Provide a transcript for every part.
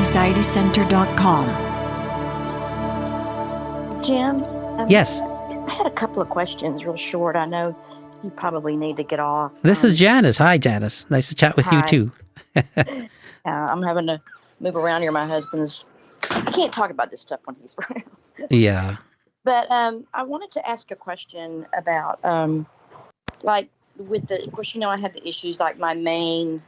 SKYPELiveAnxietyCenter.com. Jim? Yes. I had a couple of questions real short. I know you probably need to get off. This is Janice. Hi, Janice. Nice to chat with you, Hi. too. I'm having to move around here. My husband's... I can't talk about this stuff when he's around. Yeah. But I wanted to ask a question about, like, with the... Of course, you know, I have the issues, like my main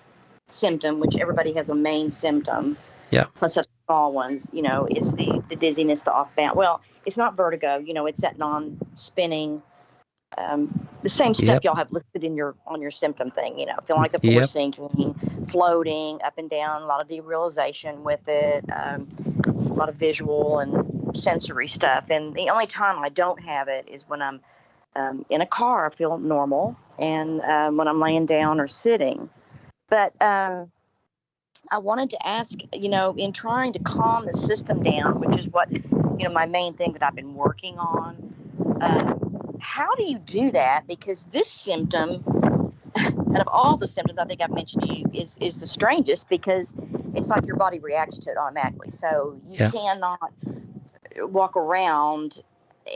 symptom, which everybody has a main symptom. Yeah. Plus the small ones, you know, it's the dizziness, the off-balance. Well, it's not vertigo, you know, it's that non-spinning, the same stuff y'all have listed in on your symptom thing, you know, feeling like the floor sinking, floating up and down, a lot of derealization with it, a lot of visual and sensory stuff. And the only time I don't have it is when I'm in a car, I feel normal, and when I'm laying down or sitting. But I wanted to ask, you know, in trying to calm the system down, which is what, you know, my main thing that I've been working on, how do you do that? Because this symptom, out of all the symptoms I think I've mentioned to you, is the strangest, because it's like your body reacts to it automatically. So you cannot walk around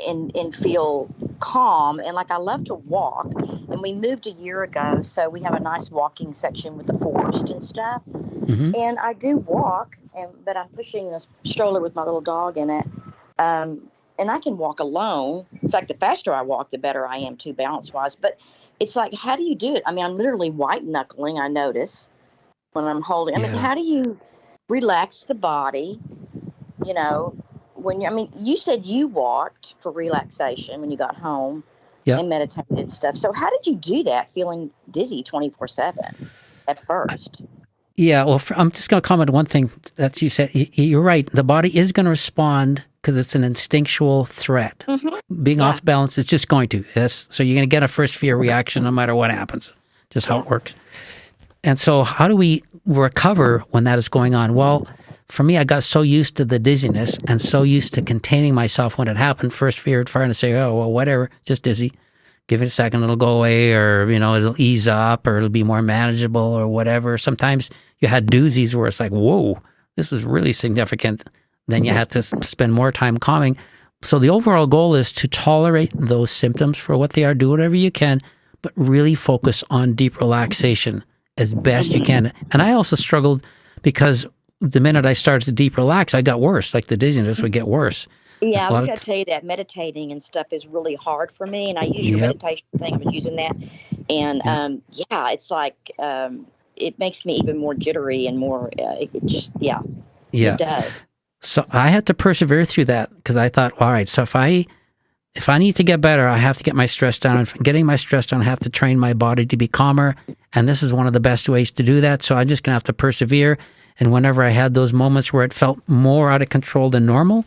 and feel calm. And like, I love to walk, and we moved a year ago, so we have a nice walking section with the forest and stuff. Mm-hmm. And I do walk, but I'm pushing a stroller with my little dog in it. And I can walk alone. It's like the faster I walk, the better I am too, balance-wise. But it's like, how do you do it? I mean, I'm literally white-knuckling, I notice, when I'm holding. I mean, how do you relax the body, you know, you said you walked for relaxation when you got home and meditated and stuff. So how did you do that, feeling dizzy 24/7 at first? Yeah, well, I'm just going to comment on one thing that you said. You're right. The body is going to respond because it's an instinctual threat. Mm-hmm. Being off balance is just going to. Yes. So you're going to get a first fear reaction no matter what happens, just how it works. And so how do we recover when that is going on? Well, for me, I got so used to the dizziness and so used to containing myself when it happened. First fear, trying to say, oh, well, whatever, just dizzy. Give it a second, it'll go away, or, you know, it'll ease up, or it'll be more manageable, or whatever. Sometimes you had doozies where it's like, whoa, this is really significant. Then you had to spend more time calming. So the overall goal is to tolerate those symptoms for what they are, do whatever you can, but really focus on deep relaxation as best you can. And I also struggled because the minute I started to deep relax, I got worse. Like the dizziness would get worse. Yeah, I was going to tell you that meditating and stuff is really hard for me, and I use your meditation thing. I was using that, and it's like it makes me even more jittery and more. It does. So I had to persevere through that because I thought, all right, so if I need to get better, I have to get my stress down. And getting my stress down, I have to train my body to be calmer, and this is one of the best ways to do that. So I'm just going to have to persevere. And whenever I had those moments where it felt more out of control than normal,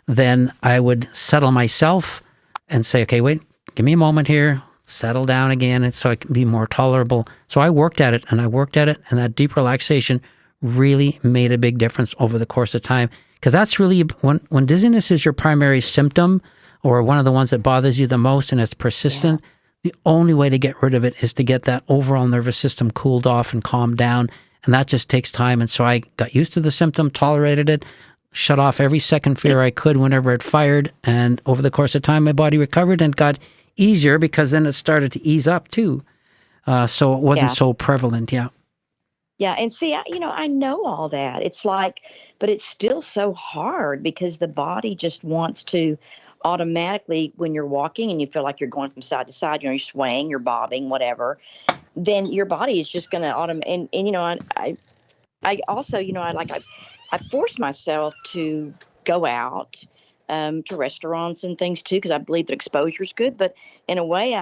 then I would settle myself and say, okay, wait, give me a moment here, settle down again, and so it can be more tolerable. So I worked at it, and that deep relaxation really made a big difference over the course of time. Because that's really, when dizziness is your primary symptom, or one of the ones that bothers you the most, and it's persistent, the only way to get rid of it is to get that overall nervous system cooled off and calmed down, and that just takes time. And so I got used to the symptom, tolerated it, shut off every second fear I could whenever it fired. And over the course of time, my body recovered and got easier because then it started to ease up too. So it wasn't so prevalent. Yeah. Yeah. And see, I know all that. It's like, but it's still so hard because the body just wants to automatically, when you're walking and you feel like you're going from side to side, you're swaying, you're bobbing, whatever, then your body is just going to automatically, and I also, I force myself to go out to restaurants and things too, because I believe that exposure is good. But in a way,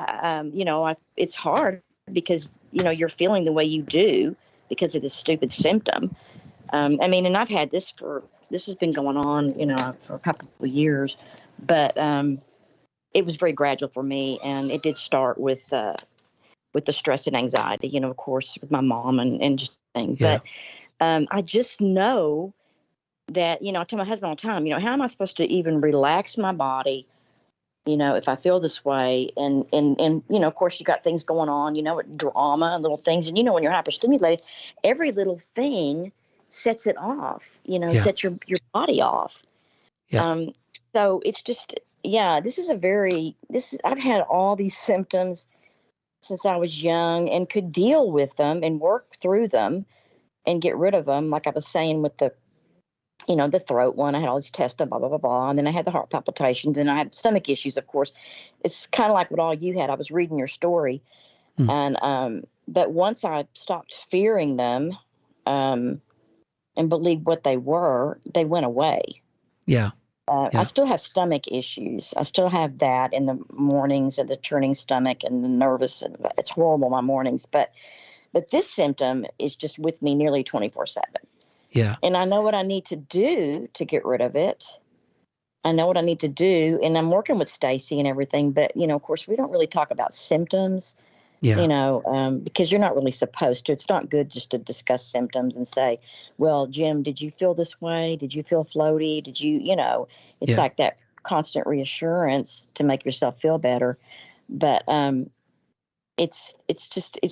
it's hard because, you're feeling the way you do because of this stupid symptom. And I've had this has been going on, for a couple of years, but it was very gradual for me. And it did start with the stress and anxiety, of course, with my mom and just things. Yeah. But I just know that, I tell my husband all the time, how am I supposed to even relax my body, if I feel this way? And of course, you got things going on, drama and little things. And, when you're hyperstimulated, every little thing sets it off, Yeah. sets your body off. Yeah. So it's just, I've had all these symptoms since I was young and could deal with them and work through them and get rid of them. Like I was saying with the throat one, I had all these tests, blah, blah, blah, blah. And then I had the heart palpitations and I had stomach issues, of course. It's kind of like what all you had. I was reading your story. And, but once I stopped fearing them, and believed what they were, they went away. Yeah. I still have stomach issues. I still have that in the mornings and the churning stomach and the nervous. And it's horrible, my mornings. But this symptom is just with me nearly 24/7. Yeah. And I know what I need to do to get rid of it. I know what I need to do. And I'm working with Stacy and everything. But, of course, we don't really talk about symptoms. Yeah. Because you're not really supposed to. It's not good just to discuss symptoms and say, well, Jim, did you feel this way? Did you feel floaty? Did you, it's like that constant reassurance to make yourself feel better. But it's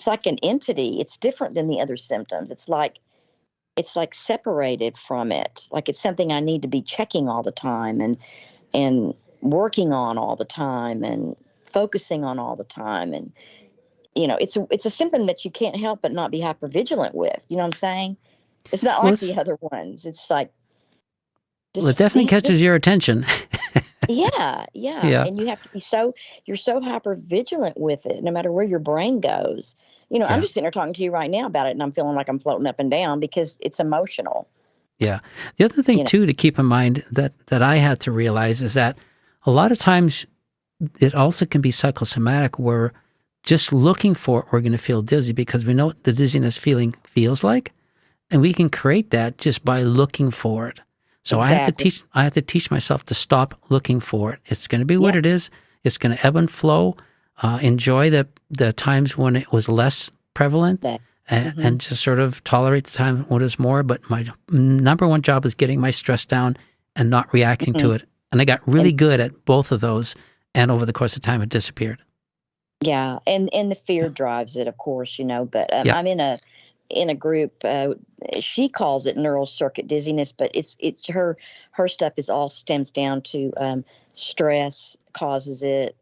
like an entity. It's different than the other symptoms. It's like separated from it. Like it's something I need to be checking all the time and working on all the time and focusing on all the time. And it's a symptom that you can't help but not be hypervigilant with. You know what I'm saying? It's not like the other ones. It's like well, it definitely catches your attention. Yeah. And you have to be you're so hypervigilant with it, no matter where your brain goes. I'm just sitting here talking to you right now about it, and I'm feeling like I'm floating up and down because it's emotional. Yeah. The other thing too to keep in mind that I had to realize is that a lot of times it also can be psychosomatic, where just looking for it, we're going to feel dizzy because we know what the dizziness feeling feels like, and we can create that just by looking for it. So exactly. I have to teach myself to stop looking for it. It's going to be what it is. It's going to ebb and flow. Enjoy the times when it was less prevalent, and just sort of tolerate the time when it was more. But my number one job is getting my stress down and not reacting to it. And I got really good at both of those. And over the course of time, it disappeared. Yeah, and the fear drives it, of course, but I'm in a group. She calls it neural circuit dizziness, but it's her stuff is all stems down to stress causes it.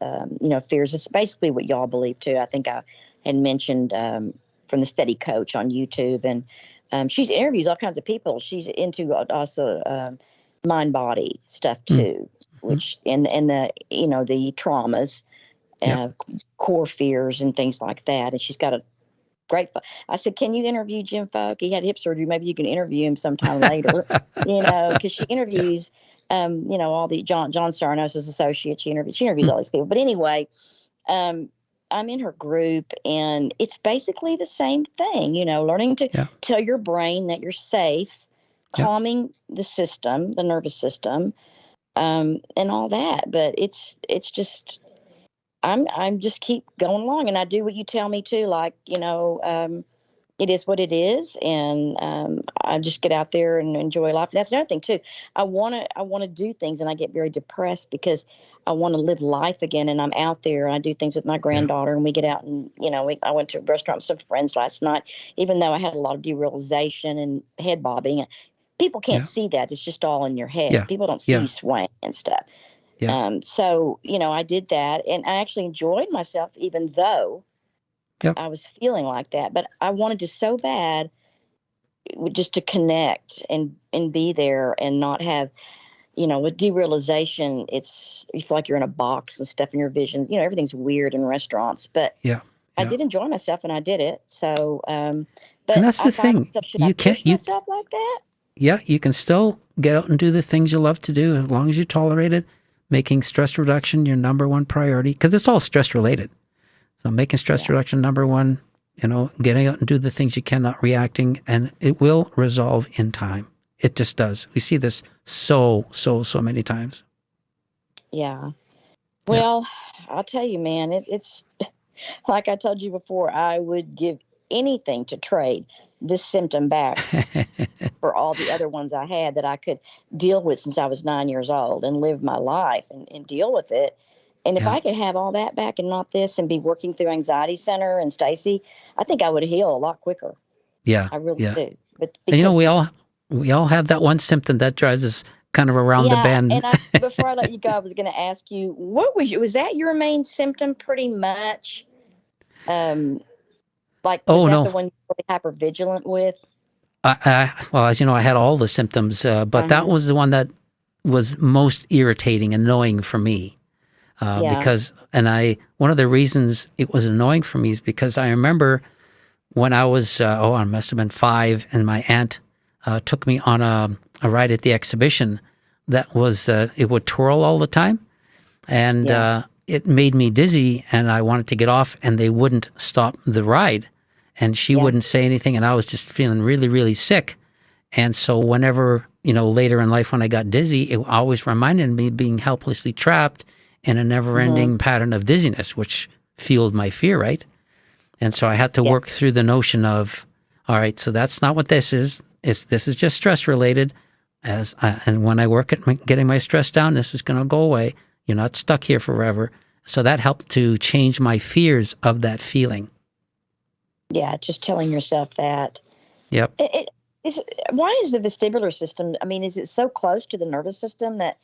Fears. It's basically what y'all believe too. I think I had mentioned from the Steady Coach on YouTube, and she interviews all kinds of people. She's into also mind body stuff too, which and the the traumas. Core fears and things like that. And she's got a great. I said, "Can you interview Jim Folk? He had hip surgery. Maybe you can interview him sometime later." Because she interviews, all the John Sarno's associate. She interviews all these people. But anyway, I'm in her group, and it's basically the same thing. Learning to tell your brain that you're safe, calming the system, the nervous system, and all that. But it's just. I'm just keep going along, and I do what you tell me to, like, it is what it is. And, I just get out there and enjoy life. And that's another thing too. I want to do things, and I get very depressed because I want to live life again. And I'm out there and I do things with my granddaughter, and we get out and, I went to a restaurant with some friends last night, even though I had a lot of derealization and head bobbing. People can't see that. It's just all in your head. Yeah. People don't see you swaying and stuff. Yeah. So, I did that, and I actually enjoyed myself, even though I was feeling like that. But I wanted to so bad just to connect and be there and not have, with derealization, you feel like you're in a box and stuff in your vision. Everything's weird in restaurants, but I did enjoy myself, and I did it. So, but and that's the thing. You can't myself like that. Yeah, you can still get out and do the things you love to do as long as you tolerate it. Making stress reduction your number one priority, because it's all stress related. So making stress reduction number one, getting out and do the things you can, not reacting, and it will resolve in time. It just does. We see this so many times. Yeah. Well, I'll tell you, man, it's like I told you before, I would give anything to trade this symptom back for all the other ones I had that I could deal with since I was 9 years old and live my life and deal with it. And if I could have all that back and not this, and be working through Anxiety Center and Stacy, I think I would heal a lot quicker. Yeah. I really do. But and, we all We all have that one symptom that drives us kind of around the bend. And before I let you go, I was going to ask you, was that your main symptom pretty much? Like, was that the one you were hypervigilant with? Well, as you know, I had all the symptoms, but that was the one that was most irritating, annoying for me. Because one of the reasons it was annoying for me is because I remember when I was, I must have been 5, and my aunt took me on a ride at the exhibition that was, it would twirl all the time. And it made me dizzy, and I wanted to get off, and they wouldn't stop the ride. And she wouldn't say anything, and I was just feeling really, really sick. And so whenever, later in life when I got dizzy, it always reminded me of being helplessly trapped in a never-ending pattern of dizziness, which fueled my fear, right? And so I had to work through the notion of, all right, so that's not what this is. This is just stress-related. And when I work at getting my stress down, this is going to go away. You're not stuck here forever. So that helped to change my fears of that feeling. Yeah, just telling yourself that. Yep. Why is the vestibular system, is it so close to the nervous system that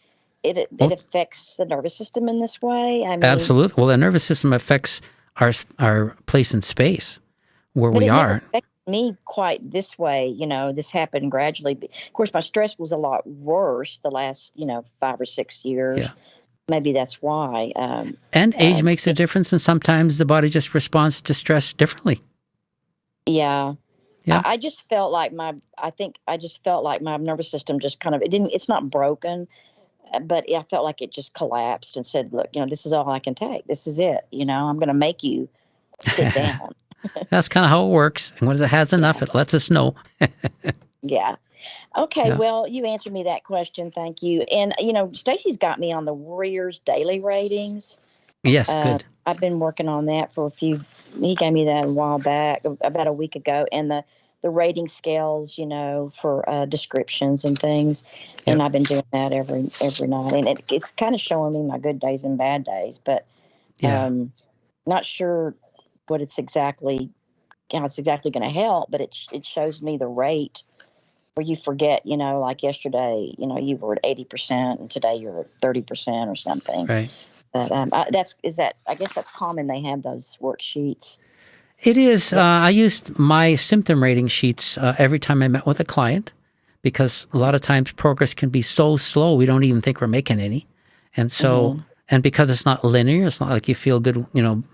it affects the nervous system in this way? Absolutely. Well, the nervous system affects our place in space where we are. Never affected me quite this way. This happened gradually. Of course, my stress was a lot worse the last, 5 or 6 years. Yeah. Maybe that's why. And age makes a difference, and sometimes the body just responds to stress differently. Yeah. Yeah. I just felt like my nervous system just kind of, it's not broken, but I felt like it just collapsed and said, look, this is all I can take. This is it. I'm going to make you sit down. That's kind of how it works. And when it has enough, it lets us know. Yeah. Okay. Yeah. Well, you answered me that question. Thank you. And, Stacy's got me on the Warriors daily ratings. Yes. Good. I've been working on that for he gave me that a while back, about a week ago. And the rating scales, for descriptions and things. Yep. And I've been doing that every night. And it's kind of showing me my good days and bad days, but not sure how it's exactly going to help, but it shows me the rate where you forget, like yesterday, you were at 80% and today you're at 30% or something. Right. But I guess that's common. They have those worksheets. It is. I used my symptom rating sheets every time I met with a client, because a lot of times progress can be so slow we don't even think we're making any. And so, and because it's not linear, it's not like you feel good,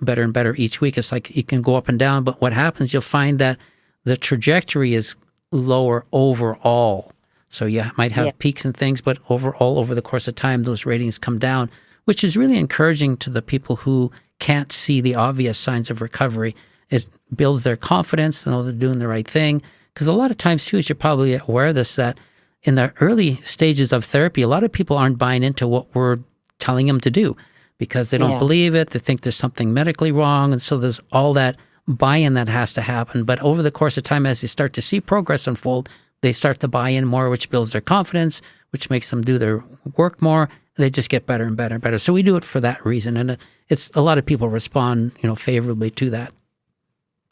better and better each week. It's like you can go up and down, but what happens, you'll find that the trajectory is lower overall. So you might have peaks and things, but overall, over the course of time, those ratings come down, which is really encouraging to the people who can't see the obvious signs of recovery. It builds their confidence, they know they're doing the right thing. Because a lot of times, too, as you're probably aware of this, that in the early stages of therapy, a lot of people aren't buying into what we're telling them to do because they don't believe it. They think there's something medically wrong. And so there's all that buy-in that has to happen. But over the course of time, as they start to see progress unfold, they start to buy in more, which builds their confidence, which makes them do their work more. They just get better and better and better. So we do it for that reason. And it's a lot of people respond, favorably to that.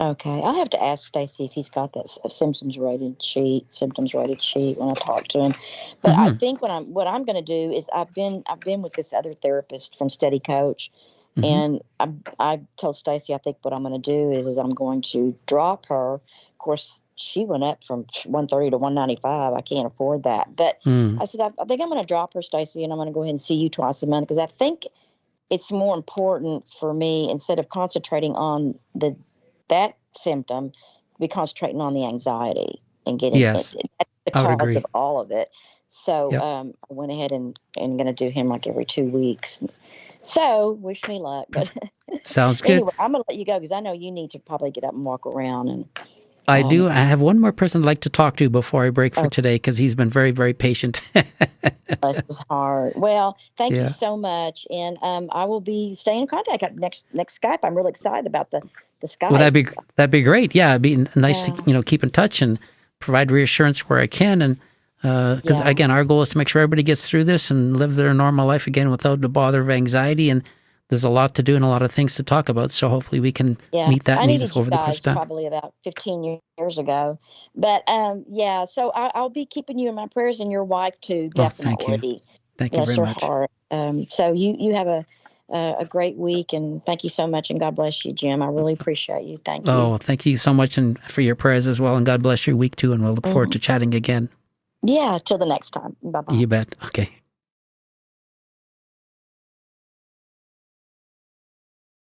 Okay. I'll have to ask Stacy if he's got that symptoms rated sheet when I talk to him. But I think what I'm going to do is I've been with this other therapist from Steady Coach, and I told Stacy I think what I'm going to do is I'm going to drop her. Of course, she went up from 130 to 195. I can't afford that. But I said, I think I'm going to drop her, Stacy, and I'm going to go ahead and see you twice a month, because I think it's more important for me, instead of concentrating on that symptom, be concentrating on the anxiety and getting it. That's the cause of all of it. So I went ahead and going to do him like every 2 weeks. So wish me luck. But sounds good. Anyway, I'm going to let you go because I know you need to probably get up and walk around. And I do. I have one more person I'd like to talk to before I break for today, because he's been very, very patient. This is hard. Well, thank you so much. And I will be staying in contact at next Skype. I'm really excited about the Skype. Well, that'd be great. Yeah, it'd be nice to keep in touch and provide reassurance where I can. And because again, our goal is to make sure everybody gets through this and lives their normal life again without the bother of anxiety. And there's a lot to do and a lot of things to talk about. So hopefully we can meet that I need needed you over the course guys of time. probably about 15 years ago. But yeah, so I'll be keeping you in my prayers, and your wife too, definitely. Thank you. Thank you Bless very her much. heart. So you have a great week, and thank you so much, and God bless you, Jim. I really appreciate you. Thank you. Oh, thank you so much, and for your prayers as well, and God bless your week too, and we'll look forward to chatting again. Yeah, till the next time. Bye-bye. You bet. Okay.